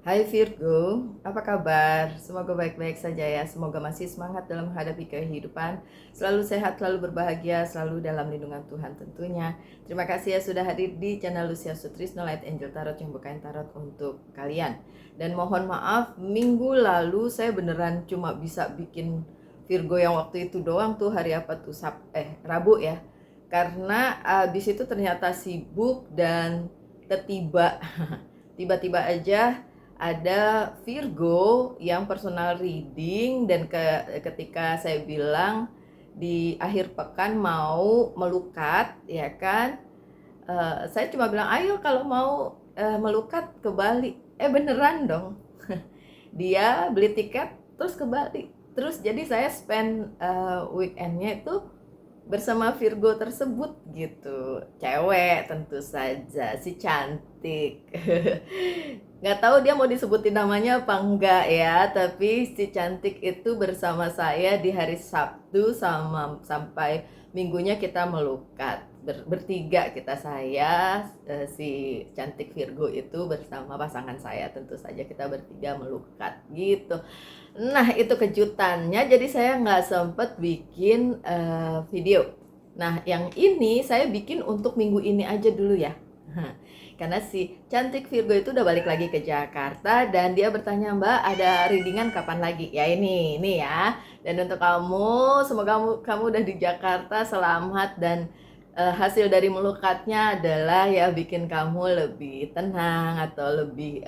Hai Virgo, apa kabar? Semoga baik-baik saja ya. Semoga masih semangat dalam menghadapi kehidupan. Selalu sehat, selalu berbahagia, selalu dalam lindungan Tuhan tentunya. Terima kasih ya sudah hadir di channel Lucia Sutrisno Light Angel Tarot yang bukain tarot untuk kalian. Dan mohon maaf, minggu lalu saya beneran cuma bisa bikin Virgo yang waktu itu doang tuh hari apa tuh? Rabu ya. Karena abis itu ternyata sibuk dan tiba-tiba aja ada Virgo yang personal reading dan ketika saya bilang di akhir pekan mau melukat ya kan, saya cuma bilang ayo kalau mau melukat ke Bali, beneran dong. Dia beli tiket terus ke Bali, terus jadi saya spend weekendnya itu bersama Virgo tersebut gitu, cewek tentu saja, si cantik. Nggak tahu dia mau disebutin namanya apa enggak ya, tapi si cantik itu bersama saya di hari Sabtu sampai minggunya kita melukat bertiga kita, saya si cantik Virgo itu bersama pasangan saya, tentu saja kita bertiga melukat gitu. Nah itu kejutannya, jadi saya nggak sempet bikin video. Nah yang ini saya bikin untuk minggu ini aja dulu ya. Karena si cantik Virgo itu udah balik lagi ke Jakarta dan dia bertanya, Mbak ada readingan kapan lagi? Ya ini ya. Dan untuk kamu, semoga kamu udah di Jakarta selamat dan hasil dari melukatnya adalah ya bikin kamu lebih tenang atau lebih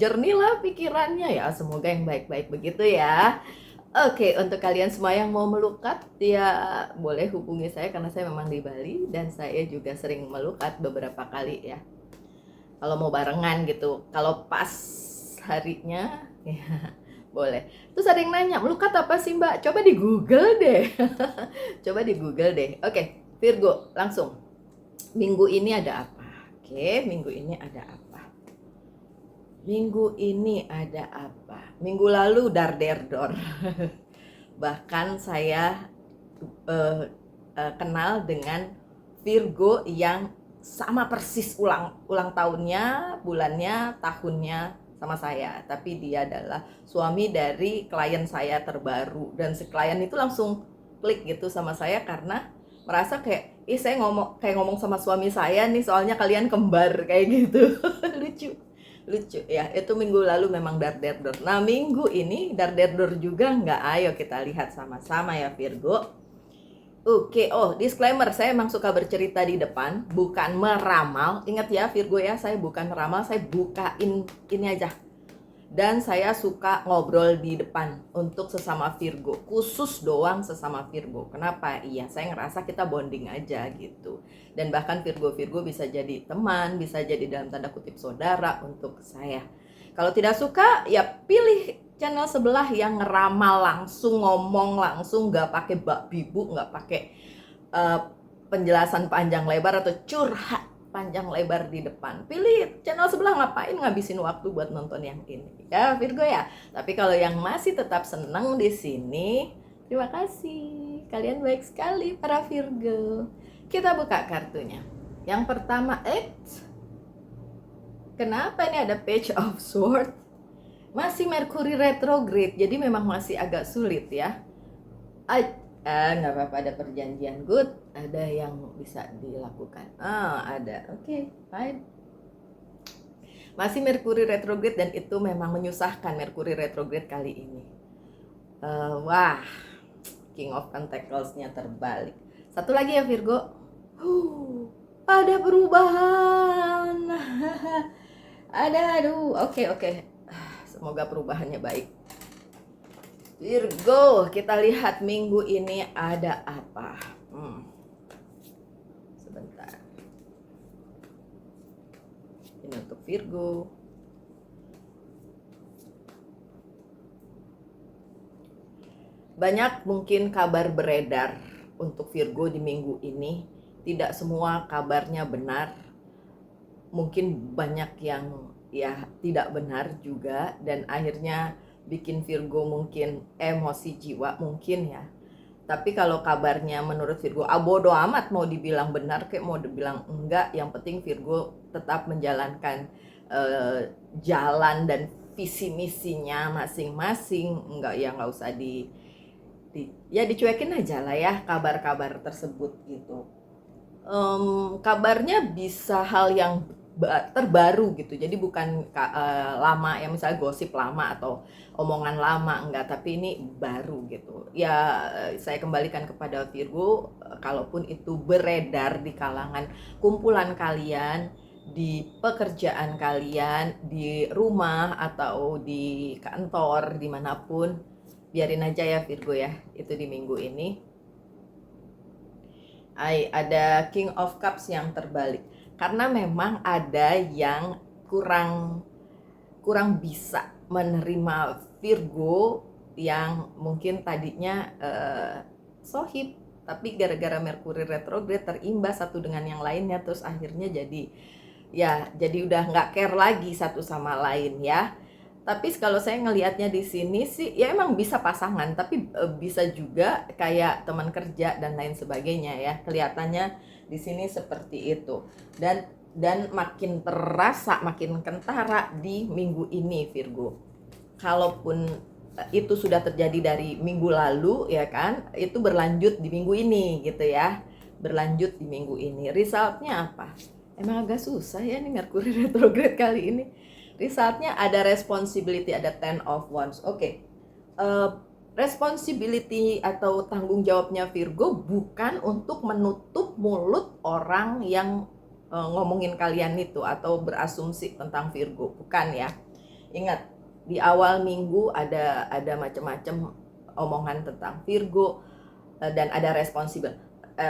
jernih lah pikirannya ya. Semoga yang baik-baik begitu ya. Oke, untuk kalian semua yang mau melukat, ya boleh hubungi saya karena saya memang di Bali dan saya juga sering melukat beberapa kali ya. Kalau mau barengan gitu, kalau pas harinya, ya boleh. Terus ada yang nanya, melukat apa sih Mbak? Coba di Google deh. Coba di Google deh. Oke, Virgo, langsung. Minggu ini ada apa? Oke, minggu ini ada apa? Minggu ini ada apa? Minggu lalu darderdor. Bahkan saya kenal dengan Virgo yang sama persis ulang tahunnya, bulannya, tahunnya sama saya. Tapi dia adalah suami dari klien saya terbaru dan si klien itu langsung klik gitu sama saya karena merasa kayak saya ngomong sama suami saya nih, soalnya kalian kembar kayak gitu. lucu ya. Itu minggu lalu memang darderdor. Nah minggu ini darderdor juga nggak? Ayo kita lihat sama-sama ya Virgo. Oke, disclaimer, saya emang suka bercerita di depan, bukan meramal. Ingat ya Virgo ya, saya bukan meramal, saya bukain ini aja. Dan saya suka ngobrol di depan untuk sesama Virgo, khusus doang sesama Virgo. Kenapa? Iya, saya ngerasa kita bonding aja gitu. Dan bahkan Virgo-Virgo bisa jadi teman, bisa jadi dalam tanda kutip saudara untuk saya. Kalau tidak suka, ya pilih channel sebelah yang ngeramal langsung, ngomong langsung, nggak pakai bak bibu, nggak pakai penjelasan panjang lebar atau curhat panjang lebar di depan. Pilih channel sebelah, ngapain ngabisin waktu buat nonton yang ini ya Virgo ya. Tapi kalau yang masih tetap seneng di sini, terima kasih, kalian baik sekali para Virgo. Kita buka kartunya. Yang pertama, kenapa ini ada Page of Swords? Masih Mercury retrograde, jadi memang masih agak sulit ya. Nggak apa-apa, ada perjanjian good, ada yang bisa dilakukan. Ada, oke, fine. Masih Mercury retrograde dan itu memang menyusahkan Mercury retrograde kali ini. Wah, King of Pentacles-nya terbalik. Satu lagi ya Virgo. Ada perubahan. Oke. Semoga perubahannya baik. Virgo, kita lihat minggu ini ada apa. Sebentar. Ini untuk Virgo. Banyak mungkin kabar beredar untuk Virgo di minggu ini. Tidak semua kabarnya benar. Mungkin banyak yang ya tidak benar juga dan akhirnya bikin Virgo mungkin emosi jiwa mungkin ya. Tapi kalau kabarnya menurut Virgo bodo amat mau dibilang benar kayak mau dibilang enggak, yang penting Virgo tetap menjalankan jalan dan visi misinya masing-masing, nggak usah ya dicuekin aja lah ya kabar-kabar tersebut gitu. Kabarnya bisa hal yang terbaru gitu, jadi bukan lama ya, misalnya gosip lama atau omongan lama, enggak, tapi ini baru gitu ya. Saya kembalikan kepada Virgo, kalaupun itu beredar di kalangan kumpulan kalian, di pekerjaan kalian, di rumah atau di kantor, dimanapun, biarin aja ya Virgo ya, itu di minggu ini. Ada King of Cups yang terbalik, karena memang ada yang kurang bisa menerima Virgo yang mungkin tadinya sohib, tapi gara-gara Merkuri retrograde terimbas satu dengan yang lainnya, terus akhirnya jadi udah nggak care lagi satu sama lain ya. Tapi kalau saya ngelihatnya di sini sih ya emang bisa pasangan, tapi bisa juga kayak teman kerja dan lain sebagainya ya. Kelihatannya di sini seperti itu. Dan makin terasa, makin kentara di minggu ini Virgo. Kalaupun itu sudah terjadi dari minggu lalu ya kan, itu berlanjut di minggu ini gitu ya. Berlanjut di minggu ini. Resultnya apa? Emang agak susah ya nih Merkuri retrograde kali ini. Resultnya ada responsibility, ada 10 of Wands. Oke. Responsibility atau tanggung jawabnya Virgo bukan untuk menutup mulut orang yang ngomongin kalian itu atau berasumsi tentang Virgo, bukan ya. Ingat, di awal minggu ada macam-macam omongan tentang Virgo dan ada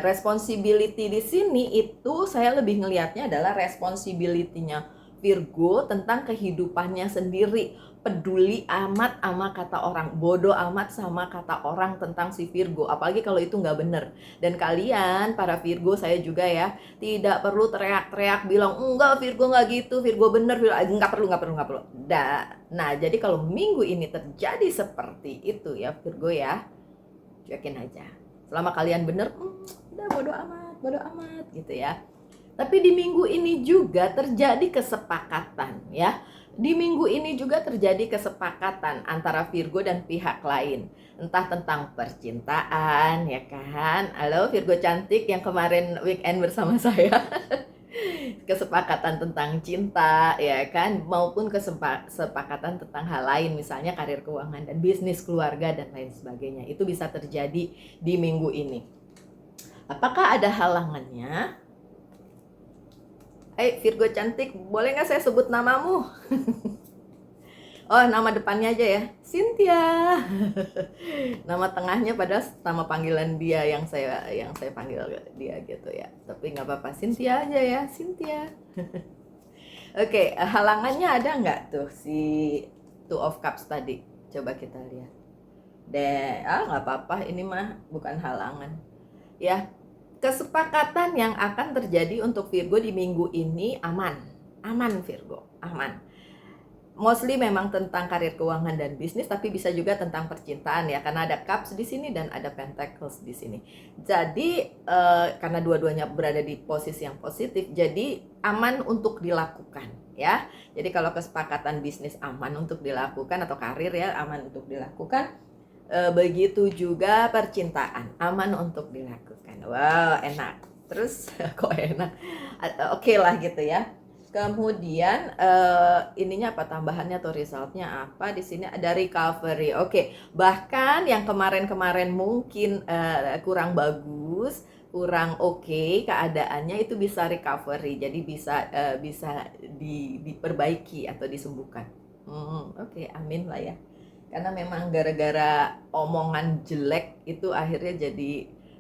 responsibility di sini. Itu saya lebih ngelihatnya adalah responsibility-nya Virgo tentang kehidupannya sendiri, peduli amat sama kata orang, bodoh amat sama kata orang tentang si Virgo, apalagi kalau itu nggak bener. Dan kalian para Virgo, saya juga ya, tidak perlu teriak-teriak bilang enggak Virgo nggak gitu, Virgo bener, nggak perlu. Nah jadi kalau minggu ini terjadi seperti itu ya Virgo ya, cuekin aja. Selama kalian bener, udah bodoh amat gitu ya. Tapi di minggu ini juga terjadi kesepakatan ya. Di minggu ini juga terjadi kesepakatan antara Virgo dan pihak lain. Entah tentang percintaan ya kan. Halo Virgo cantik yang kemarin weekend bersama saya. Kesepakatan tentang cinta ya kan, maupun kesepakatan tentang hal lain, misalnya karir, keuangan, dan bisnis, keluarga, dan lain sebagainya. Itu bisa terjadi di minggu ini. Apakah ada halangannya? Virgo cantik, boleh nggak saya sebut namamu? Oh, nama depannya aja ya, Cynthia. Nama tengahnya pada nama panggilan dia yang saya panggil dia gitu ya. Tapi nggak apa-apa, Cynthia aja ya, Cynthia. Oke, halangannya ada nggak tuh si Two of Cups tadi? Coba kita lihat. Nggak apa-apa, ini mah bukan halangan. Ya, kesepakatan yang akan terjadi untuk Virgo di minggu ini aman Virgo, aman. Mostly memang tentang karir, keuangan, dan bisnis, tapi bisa juga tentang percintaan ya, karena ada Cups di sini dan ada Pentacles di sini. Jadi karena dua-duanya berada di posisi yang positif, jadi aman untuk dilakukan ya. Jadi kalau kesepakatan bisnis aman untuk dilakukan atau karir ya aman untuk dilakukan. Begitu juga percintaan aman untuk dilakukan. Wow, enak. Terus kok enak? Oke lah gitu ya. Kemudian ininya apa, tambahannya atau resultnya apa? Di sini ada recovery. Oke, bahkan yang kemarin-kemarin mungkin kurang bagus, kurang oke keadaannya, itu bisa recovery. Jadi bisa diperbaiki atau disembuhkan. Oke, amin lah ya. Karena memang gara-gara omongan jelek itu akhirnya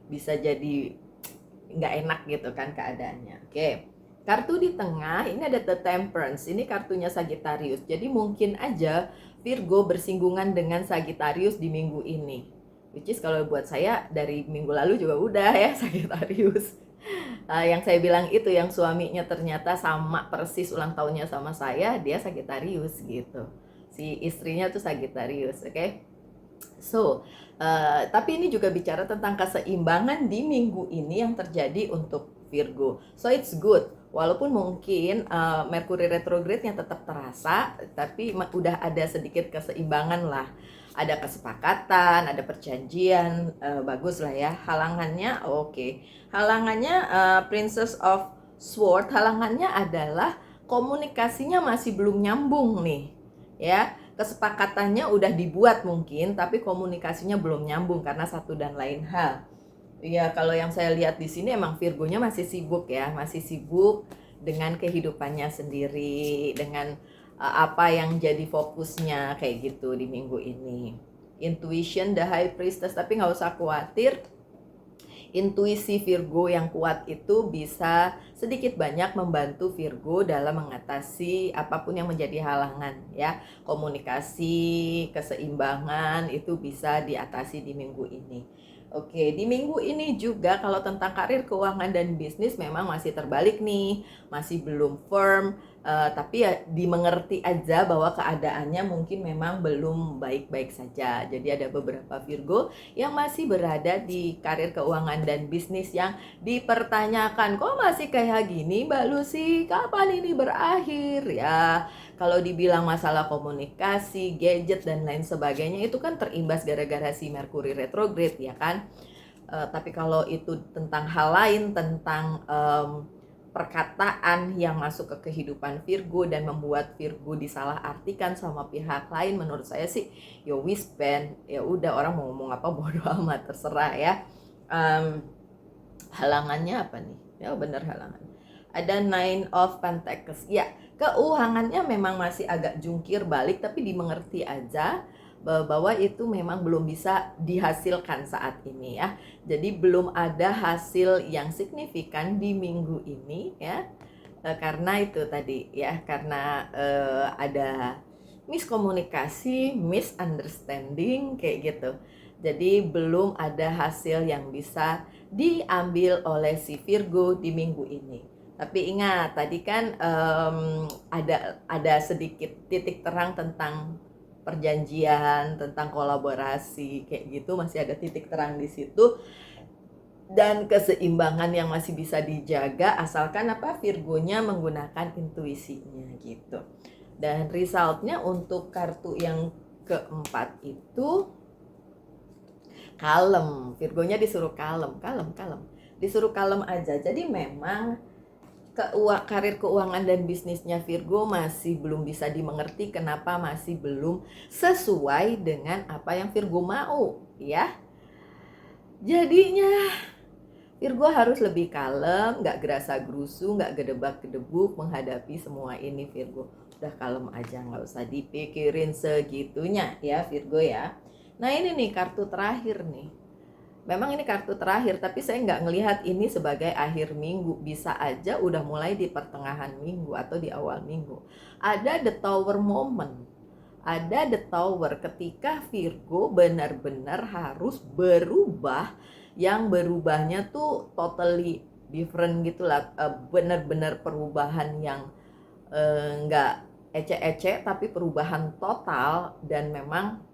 bisa jadi nggak enak gitu kan keadaannya. Oke, kartu di tengah ini ada The Temperance, ini kartunya Sagittarius. Jadi mungkin aja Virgo bersinggungan dengan Sagittarius di minggu ini, which is kalau buat saya dari minggu lalu juga udah ya Sagittarius. Yang saya bilang itu, yang suaminya ternyata sama persis ulang tahunnya sama saya, dia Sagittarius gitu. Si istrinya tuh Sagittarius, oke? So, tapi ini juga bicara tentang keseimbangan di minggu ini yang terjadi untuk Virgo. So it's good. Walaupun mungkin Merkuri retrograde-nya tetap terasa, tapi udah ada sedikit keseimbangan lah. Ada kesepakatan, ada perjanjian, bagus lah ya. Halangannya oke. Halangannya Princess of Sword, halangannya adalah komunikasinya masih belum nyambung nih. Ya, kesepakatannya udah dibuat mungkin, tapi komunikasinya belum nyambung karena satu dan lain hal. Ya, kalau yang saya lihat di sini emang Virgonya masih sibuk ya, masih sibuk dengan kehidupannya sendiri, dengan apa yang jadi fokusnya kayak gitu di minggu ini. Intuition, the High Priestess, tapi nggak usah khawatir. Intuisi Virgo yang kuat itu bisa sedikit banyak membantu Virgo dalam mengatasi apapun yang menjadi halangan ya. Komunikasi, keseimbangan itu bisa diatasi di minggu ini. Oke, di minggu ini juga kalau tentang karir, keuangan, dan bisnis memang masih terbalik nih, masih belum firm, tapi ya dimengerti aja bahwa keadaannya mungkin memang belum baik-baik saja. Jadi ada beberapa Virgo yang masih berada di karir, keuangan, dan bisnis yang dipertanyakan, kok masih kayak gini Mbak Lucy, kapan ini berakhir ya? Kalau dibilang masalah komunikasi, gadget, dan lain sebagainya itu kan terimbas gara-gara si Merkuri retrograde ya kan. Tapi kalau itu tentang hal lain, tentang perkataan yang masuk ke kehidupan Virgo dan membuat Virgo disalahartikan sama pihak lain, menurut saya sih ya wis ben, ya udah orang mau ngomong apa bodo amat, terserah ya. Halangannya apa nih? Ya bener halangan. Ada Nine of Pentacles. Ya, keuangannya memang masih agak jungkir balik, tapi dimengerti aja bahwa itu memang belum bisa dihasilkan saat ini ya. Jadi belum ada hasil yang signifikan di minggu ini ya. Karena itu tadi ya, karena ada miskomunikasi, misunderstanding kayak gitu. Jadi belum ada hasil yang bisa diambil oleh si Virgo di minggu ini. Tapi ingat tadi kan ada sedikit titik terang tentang perjanjian, tentang kolaborasi kayak gitu, masih ada titik terang di situ dan keseimbangan yang masih bisa dijaga asalkan apa Virgonya menggunakan intuisinya gitu. Dan resultnya untuk kartu yang keempat itu kalem. Virgonya disuruh kalem, disuruh kalem aja. Jadi memang karir, keuangan, dan bisnisnya Virgo masih belum bisa dimengerti kenapa masih belum sesuai dengan apa yang Virgo mau ya. Jadinya Virgo harus lebih kalem, gak gerasa gerusu, gak gedebak-gedebuk menghadapi semua ini Virgo. Udah kalem aja, gak usah dipikirin segitunya ya Virgo ya. Nah ini nih kartu terakhir nih. Memang ini kartu terakhir, tapi saya nggak ngelihat ini sebagai akhir minggu. Bisa aja udah mulai di pertengahan minggu atau di awal minggu. Ada the tower moment. Ada the tower ketika Virgo benar-benar harus berubah. Yang berubahnya tuh totally different gitu lah. Benar-benar perubahan yang nggak ecek-ecek, tapi perubahan total. Dan memang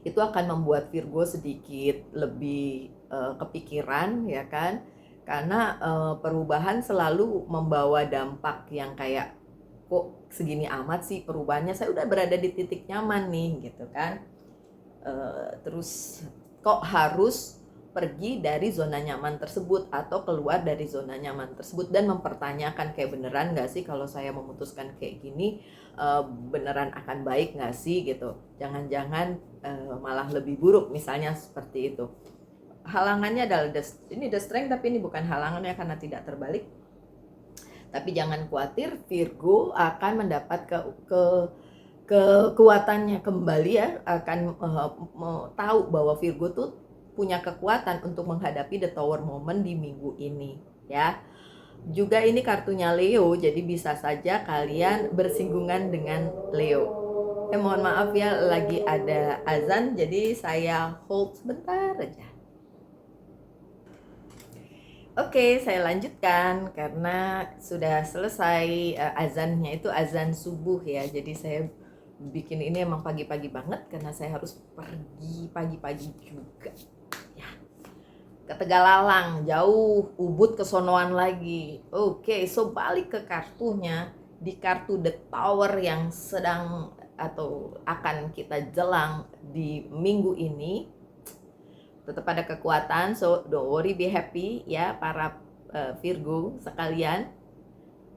itu akan membuat Virgo sedikit lebih kepikiran ya kan, karena perubahan selalu membawa dampak yang kayak kok segini amat sih perubahannya, saya udah berada di titik nyaman nih gitu kan, terus kok harus pergi dari zona nyaman tersebut atau keluar dari zona nyaman tersebut dan mempertanyakan kayak beneran gak sih kalau saya memutuskan kayak gini, beneran akan baik gak sih gitu, jangan-jangan malah lebih buruk misalnya seperti itu. Halangannya adalah ini the strength, tapi ini bukan halangannya karena tidak terbalik. Tapi jangan khawatir, Virgo akan mendapat kekuatannya kembali ya, akan tahu bahwa Virgo tuh punya kekuatan untuk menghadapi the tower moment di minggu ini ya. Juga ini kartunya Leo, jadi bisa saja kalian bersinggungan dengan Leo. Mohon maaf ya, lagi ada azan, jadi saya hold sebentar aja. Oke, saya lanjutkan karena sudah selesai azannya, itu azan subuh ya. Jadi saya bikin ini emang pagi-pagi banget karena saya harus pergi pagi-pagi juga. Ya. ke Tegalalang, jauh, Ubud kesonoan lagi. Oke, so balik ke kartunya. Di kartu The Tower yang sedang atau akan kita jelang di minggu ini, tetap ada kekuatan, so don't worry, be happy ya para Virgo sekalian.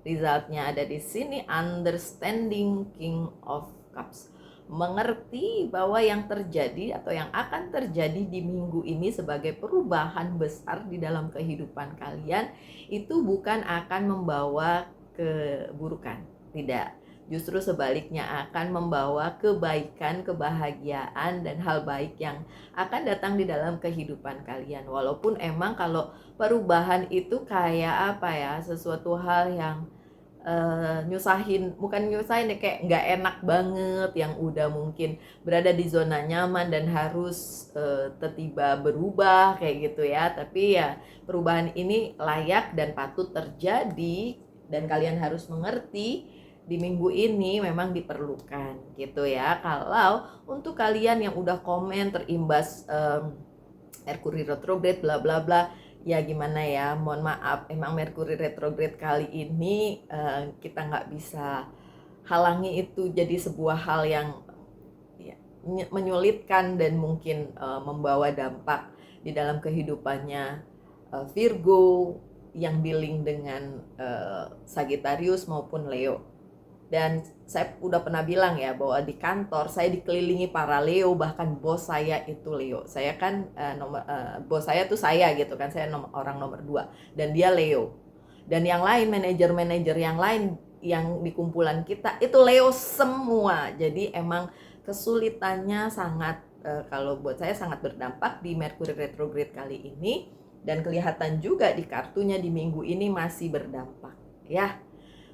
Resultnya ada di sini, understanding, King of Cups. Mengerti bahwa yang terjadi atau yang akan terjadi di minggu ini sebagai perubahan besar di dalam kehidupan kalian itu bukan akan membawa keburukan, tidak. Justru sebaliknya akan membawa kebaikan, kebahagiaan, dan hal baik yang akan datang di dalam kehidupan kalian. Walaupun emang kalau perubahan itu kayak apa ya, sesuatu hal yang nyusahin, bukan nyusahin deh, kayak nggak enak banget, yang udah mungkin berada di zona nyaman dan harus tiba-tiba berubah kayak gitu ya. Tapi ya perubahan ini layak dan patut terjadi dan kalian harus mengerti di minggu ini memang diperlukan gitu ya. Kalau untuk kalian yang udah komen terimbas Mercury retrograde bla bla bla, ya gimana ya, mohon maaf, emang Mercury retrograde kali ini kita nggak bisa halangi itu jadi sebuah hal yang ya, menyulitkan dan mungkin membawa dampak di dalam kehidupannya Virgo yang dealing dengan Sagittarius maupun Leo. Dan saya udah pernah bilang ya bahwa di kantor saya dikelilingi para Leo, bahkan bos saya itu Leo. Saya kan bos saya tuh saya gitu kan, saya orang nomor 2 dan dia Leo. Dan yang lain, manajer-manajer yang lain yang di kumpulan kita itu Leo semua. Jadi emang kesulitannya sangat kalau buat saya sangat berdampak di Mercury retrograde kali ini, dan kelihatan juga di kartunya di minggu ini masih berdampak ya.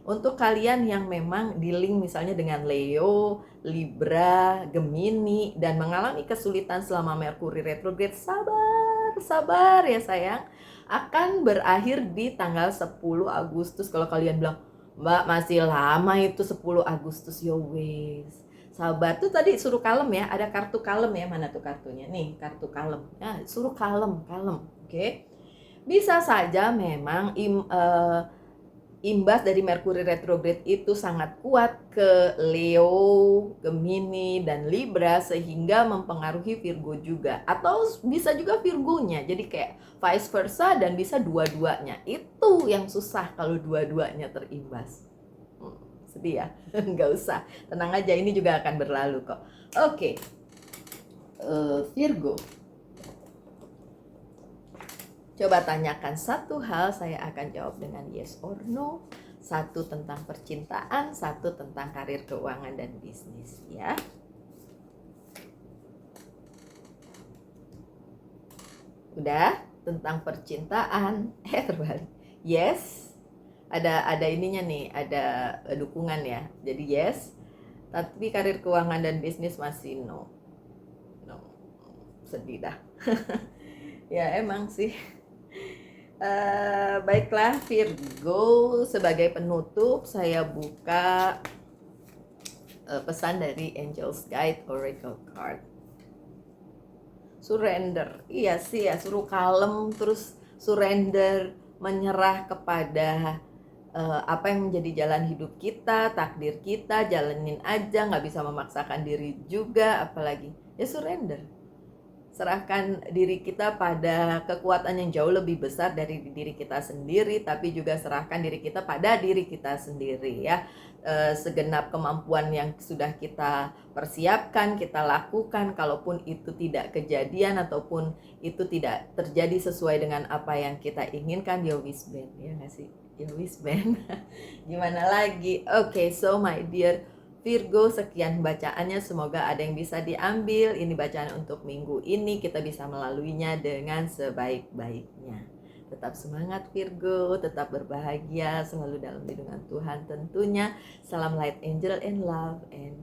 Untuk kalian yang memang dealing misalnya dengan Leo, Libra, Gemini dan mengalami kesulitan selama Mercury retrograde, sabar ya sayang. Akan berakhir di tanggal 10 Agustus. Kalau kalian bilang, Mbak masih lama itu 10 Agustus, ya wes. Sabar tuh, tadi suruh kalem ya, ada kartu kalem ya, mana tuh kartunya? Nih, kartu kalem. Ya, suruh kalem, oke? Bisa saja memang imbas dari Mercury retrograde itu sangat kuat ke Leo, Gemini, dan Libra sehingga mempengaruhi Virgo juga. Atau bisa juga Virgonya, jadi kayak vice versa dan bisa dua-duanya. Itu yang susah kalau dua-duanya terimbas. Sedih ya? Nggak usah, tenang aja, ini juga akan berlalu kok. Oke, Virgo. Coba tanyakan satu hal, saya akan jawab dengan yes or no. Satu tentang percintaan, satu tentang karir, keuangan, dan bisnis ya. Udah, tentang percintaan, terbalik. Yes, ada ininya nih, ada dukungan ya. Jadi yes, tapi karir, keuangan, dan bisnis masih no. Sedih dah. Ya emang sih. Baiklah Virgo, sebagai penutup saya buka pesan dari Angel's Guide Oracle Card. Surrender, iya sih ya, suruh kalem, terus surrender, menyerah kepada apa yang menjadi jalan hidup kita, takdir kita, jalanin aja, nggak bisa memaksakan diri juga, apalagi ya surrender. Serahkan diri kita pada kekuatan yang jauh lebih besar dari diri kita sendiri, tapi juga serahkan diri kita pada diri kita sendiri ya. Segenap kemampuan yang sudah kita persiapkan, kita lakukan, kalaupun itu tidak kejadian ataupun itu tidak terjadi sesuai dengan apa yang kita inginkan, ya wis ben, ya nggak sih? Ya wis ben. Gimana lagi? Oke, so my dear Virgo, sekian bacaannya, semoga ada yang bisa diambil. Ini bacaan untuk minggu ini, kita bisa melaluinya dengan sebaik-baiknya. Tetap semangat Virgo, tetap berbahagia, selalu dalam lindungan Tuhan tentunya. Salam light angel and love and